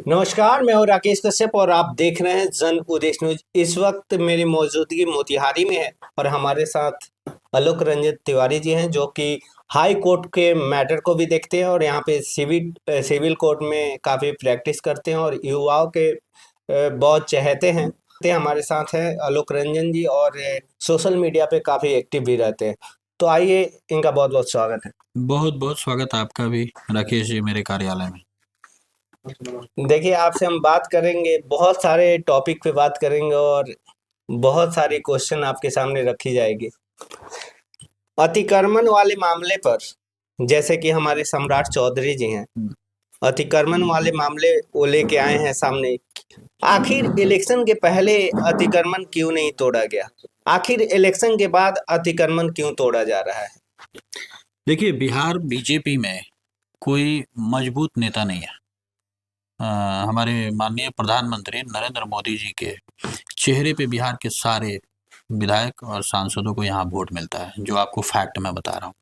नमस्कार, मैं हूँ राकेश कश्यप और आप देख रहे हैं जन उद्देश्य न्यूज। इस वक्त मेरी मौजूदगी मोतिहारी में है और हमारे साथ आलोक रंजन तिवारी जी हैं, जो कि हाई कोर्ट के मैटर को भी देखते हैं और यहाँ पे सिविल कोर्ट में काफ़ी प्रैक्टिस करते हैं और युवाओं के बहुत चहेते हैं। ते हमारे साथ हैं आलोक रंजन जी और सोशल मीडिया पे काफ़ी एक्टिव भी रहते हैं। तो आइए, इनका बहुत बहुत स्वागत है। बहुत बहुत स्वागत आपका भी राकेश जी मेरे कार्यालय में। देखिए, आपसे हम बात करेंगे, बहुत सारे टॉपिक पे बात करेंगे और बहुत सारी क्वेश्चन आपके सामने रखी जाएगी। अतिक्रमण वाले मामले पर, जैसे कि हमारे सम्राट चौधरी जी हैं, अतिक्रमण वाले मामले वो लेके आए हैं सामने। आखिर इलेक्शन के पहले अतिक्रमण क्यों नहीं तोड़ा गया? आखिर इलेक्शन के बाद अतिक्रमण क्यों तोड़ा जा रहा है? देखिए, बिहार बीजेपी में कोई मजबूत नेता नहीं है। हमारे माननीय प्रधानमंत्री नरेंद्र मोदी जी के चेहरे पे बिहार के सारे विधायक और सांसदों को यहाँ वोट मिलता है, जो आपको फैक्ट मैं बता रहा हूँ।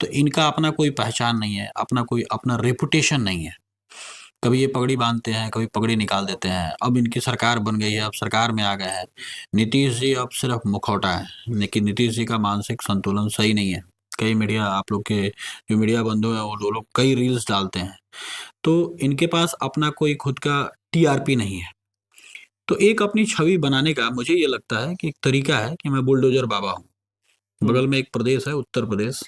तो इनका अपना कोई पहचान नहीं है, अपना रेपुटेशन नहीं है। कभी ये पगड़ी बांधते हैं, कभी पगड़ी निकाल देते हैं। अब इनकी सरकार बन गई है, अब सरकार में आ गए हैं नीतीश जी, अब सिर्फ मुखौटा है, लेकिन नीतीश जी का मानसिक संतुलन सही नहीं है। कई मीडिया, आप लोग के जो मीडिया बंधु हैं, वो लोग कई रील्स डालते हैं, तो इनके पास अपना कोई खुद का टीआरपी नहीं है। तो एक अपनी छवि बनाने का मुझे ये लगता है कि एक तरीका है कि मैं बुलडोजर बाबा हूँ। बगल में एक प्रदेश है उत्तर प्रदेश,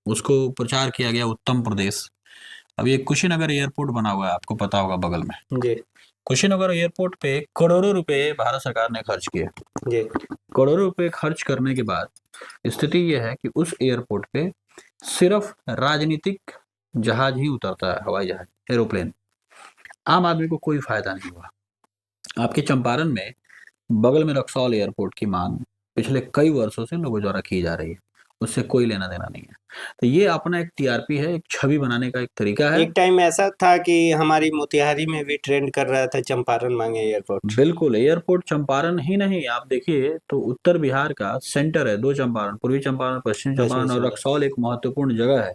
उसको प्रचार किया गया उत्तम प्रदेश। अब ये कुशीनगर एयरपोर्ट बना हुआ है, आपको पता होगा बगल में। जी। कुशीनगर एयरपोर्ट पे करोड़ों रुपए भारत सरकार ने खर्च किए। जी। करोड़ों रुपए खर्च करने के बाद स्थिति ये है कि उस एयरपोर्ट पे सिर्फ राजनीतिक जहाज ही उतरता है, हवाई जहाज, एरोप्लेन। आम आदमी को कोई फायदा नहीं हुआ। आपके चंपारण में बगल में रक्सौल एयरपोर्ट की मांग पिछले कई वर्षों से लोगों द्वारा की जा रही है, उससे कोई लेना देना नहीं है। तो ये अपना एक टीआरपी है, एक छवि बनाने का एक तरीका है। एक टाइम ऐसा था कि हमारी मोतिहारी में भी ट्रेंड कर रहा था चंपारण मांगे एयरपोर्ट। बिल्कुल, एयरपोर्ट चंपारण ही नहीं, आप देखिए तो उत्तर बिहार का सेंटर है, दो चंपारण, पूर्वी चंपारण, पश्चिम पश्चिमी चंपारण, और चंपारण। रक्सौल एक महत्वपूर्ण जगह है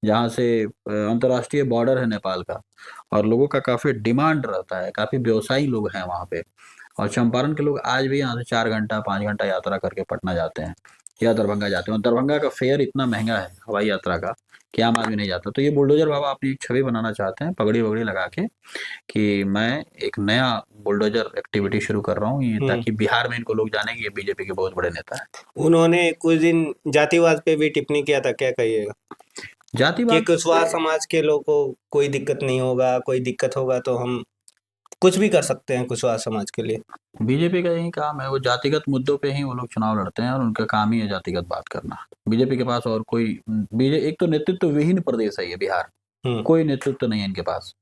जहाँ से अंतर्राष्ट्रीय बॉर्डर है नेपाल का, और लोगों का काफ़ी डिमांड रहता है, काफ़ी व्यवसायी लोग हैं वहाँ पे। और चंपारण के लोग आज भी यहाँ से 4 घंटा 5 घंटा यात्रा करके पटना जाते हैं या दरभंगा जाते हैं, और दरभंगा का फेयर इतना महंगा है हवाई यात्रा का कि आम आदमी नहीं जाता। तो ये बुलडोजर बाबा अपनी एक छवि बनाना चाहते हैं, पगड़ी वगड़ी लगा के, कि मैं एक नया बुलडोजर एक्टिविटी शुरू कर रहा हूँ, ये ताकि बिहार में इनको लोग जाने कि ये बीजेपी के बहुत बड़े नेता है। उन्होंने कुछ दिन जातिवाद पे भी टिप्पणी किया था, क्या कहिएगा? कि जातिवाद कुशवाहा समाज के लोगों को कोई दिक्कत नहीं होगा, कोई दिक्कत होगा तो हम कुछ भी कर सकते हैं कुशवाहा समाज के लिए। बीजेपी का यही काम है, वो जातिगत मुद्दों पे ही वो लोग चुनाव लड़ते हैं और उनका काम ही है जातिगत बात करना। बीजेपी के पास और कोई बीजे एक तो नेतृत्व विहीन प्रदेश है ये बिहार, कोई नेतृत्व नहीं है इनके पास।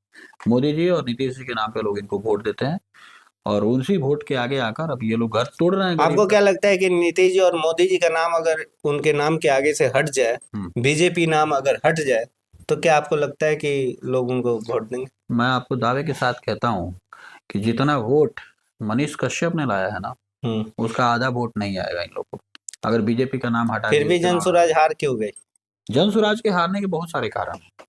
मोदी जी और नीतीश जी के नाम पे लोग इनको वोट देते हैं, और उसी वोट के आगे आकर अब ये लोग घर तोड़ रहे हैं गरीब आपको का। क्या लगता है कि नीतीश जी और मोदी जी का नाम अगर उनके नाम के आगे से हट जाए, बीजेपी नाम अगर हट जाए, तो क्या आपको लगता है कि लोग उनको वोट देंगे? मैं आपको दावे के साथ कहता हूँ कि जितना वोट मनीष कश्यप ने लाया है ना, उसका आधा वोट नहीं आएगा इन लोगों को, अगर बीजेपी का नाम हटा फिर के भी जनसुराज हार क्यों गई? जनसुराज के हारने के बहुत सारे कारण हैं।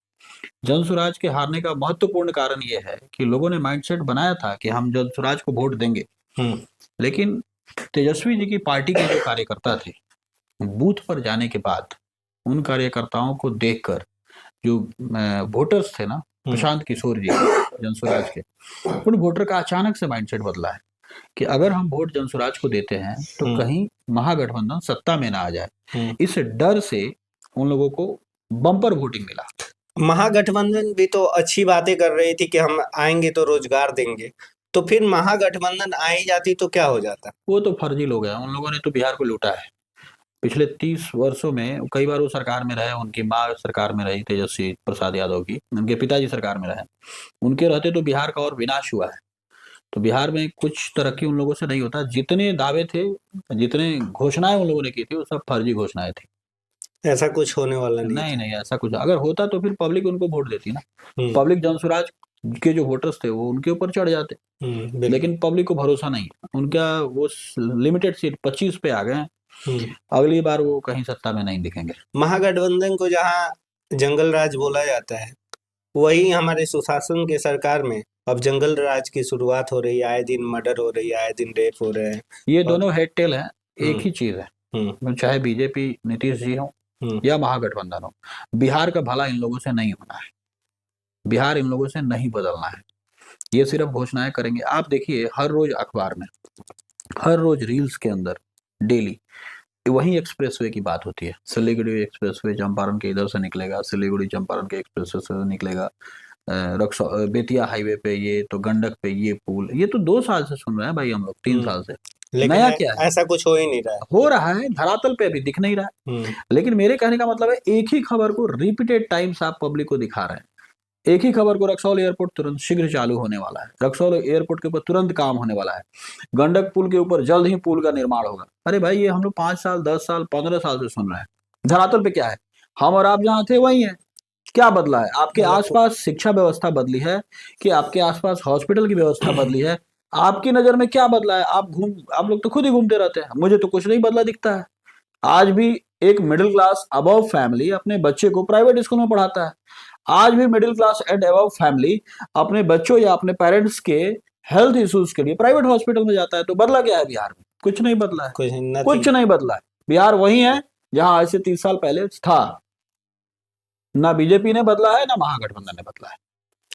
जनसुराज के हारने का महत्वपूर्ण कारण ये है कि लोगों ने माइंडसेट बनाया था कि हम जनसुराज को वोट देंगे, लेकिन तेजस्वी जी की पार्टी के जो कार्यकर्ता थे, बूथ पर जाने के बाद उन कार्यकर्ताओं को देखकर जो वोटर्स थे ना, प्रशांत किशोर जी जनसुराज के, उन वोटर का अचानक से माइंडसेट बदला है कि अगर हम वोट जनसुराज को देते हैं तो कहीं महागठबंधन सत्ता में ना आ जाए। इस डर से उन लोगों को बम्पर वोटिंग मिला। महागठबंधन भी तो अच्छी बातें कर रही थी कि हम आएंगे तो रोजगार देंगे, तो फिर महागठबंधन आ ही जाती तो क्या हो जाता? वो तो फर्जी लोग हैं, उन लोगों ने तो बिहार को लूटा है। पिछले 30 वर्षों में कई बार वो सरकार में रहे, उनकी माँ सरकार में रही तेजस्वी प्रसाद यादव की, उनके पिताजी सरकार में रहे, उनके रहते तो बिहार का और विनाश हुआ है। तो बिहार में कुछ तरक्की उन लोगों से नहीं होता। जितने दावे थे, जितने घोषणाएं उन लोगों ने की थी, वो सब फर्जी घोषणाएं थी। ऐसा कुछ होने वाला नहीं नहीं था। नहीं, ऐसा कुछ अगर होता तो फिर पब्लिक उनको वोट देती ना। पब्लिक जनसुराज के जो वोटर्स थे वो उनके ऊपर चढ़ जाते, लेकिन पब्लिक को भरोसा नहीं, उनका वो लिमिटेड सीट 25 पे आ गए हैं। अगली बार वो कहीं सत्ता में नहीं दिखेंगे। महागठबंधन को जहाँ जंगल राज बोला जाता है, वही हमारे सुशासन के सरकार में अब जंगल राज की शुरुआत हो रही है, आए दिन मर्डर हो रही है, आए दिन रेप हो रहे हैं। ये और दोनों हेड टेल है, एक हम्म ही चीज है, हम्म चाहे बीजेपी नीतीश जी हो हम्म या महागठबंधन हो, बिहार का भला इन लोगों से नहीं होना है, बिहार इन लोगों से नहीं बदलना है। ये सिर्फ घोषणाएं करेंगे। आप देखिए हर रोज अखबार में, हर रोज रील्स के अंदर डेली वही एक्सप्रेसवे की बात होती है। सिलीगुड़ी एक्सप्रेसवे चंपारण के इधर से निकलेगा, सिलीगुड़ी चंपारण के एक्सप्रेसवे से निकलेगा, बेतिया हाईवे पे ये, तो गंडक पे ये पुल, ये तो 2 साल से सुन रहे हैं भाई हम लोग, 3 साल से। लेकिन नया क्या है? ऐसा कुछ हो ही नहीं रहा हो रहा है धरातल पे, अभी दिख नहीं रहा है। है। लेकिन मेरे कहने का मतलब है, एक ही खबर को रिपीटेड टाइम्स आप पब्लिक को दिखा रहे हैं। एक ही खबर को, रक्सौल एयरपोर्ट तुरंत शीघ्र चालू होने वाला है, रक्सौल एयरपोर्ट के ऊपर तुरंत काम होने वाला है, गंडक पुल के ऊपर जल्द ही पुल का निर्माण होगा। अरे भाई, ये हम लोग 5 साल 10 साल 15 साल से सुन रहे हैं। धरातल पे क्या है? हम और आप जहां थे वही है। क्या बदला है? आपके मतलब आसपास शिक्षा व्यवस्था बदली है कि आपके आसपास हॉस्पिटल की व्यवस्था बदली है? आपकी नजर में क्या बदला है? आप लोग तो खुद ही घूमते रहते हैं, मुझे तो कुछ नहीं बदला दिखता है। आज भी एक मिडिल क्लास अबव फैमिली अपने बच्चे को प्राइवेट स्कूल में पढ़ाता है। आज भी middle class and above family अपने बच्चों या अपने पेरेंट्स के हेल्थ इश्यूज के लिए प्राइवेट हॉस्पिटल में जाता है। तो बदला क्या है बिहार में? कुछ नहीं बदला है, कुछ कुछ नथिंग। नहीं बदला है। बिहार वही है जहां आज से 30 साल पहले था। ना बीजेपी ने बदला है, ना महागठबंधन ने बदला है।